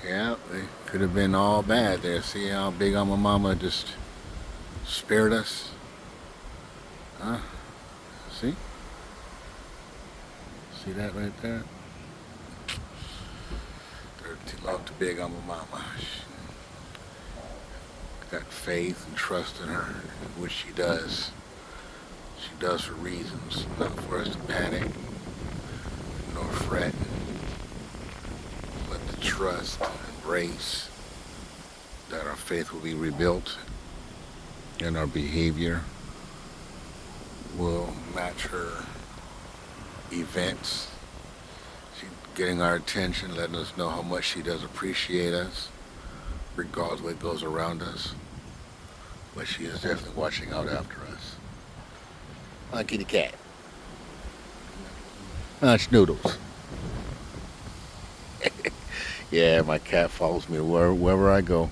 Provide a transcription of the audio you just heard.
Yeah, they could have been all bad there. See how big Mama Mama just spared us? Huh? See? See that right there? She loved the big Mama Mama. She got faith and trust in her, which she does. She does for reasons, not for us to panic nor fret, but to trust and embrace that our faith will be rebuilt and our behavior will match her events. She's getting our attention, letting us know how much she does appreciate us, regardless of what goes around us. But she is definitely watching out after us. Kitty cat. Schnoodles. Yeah, my cat follows me wherever I go.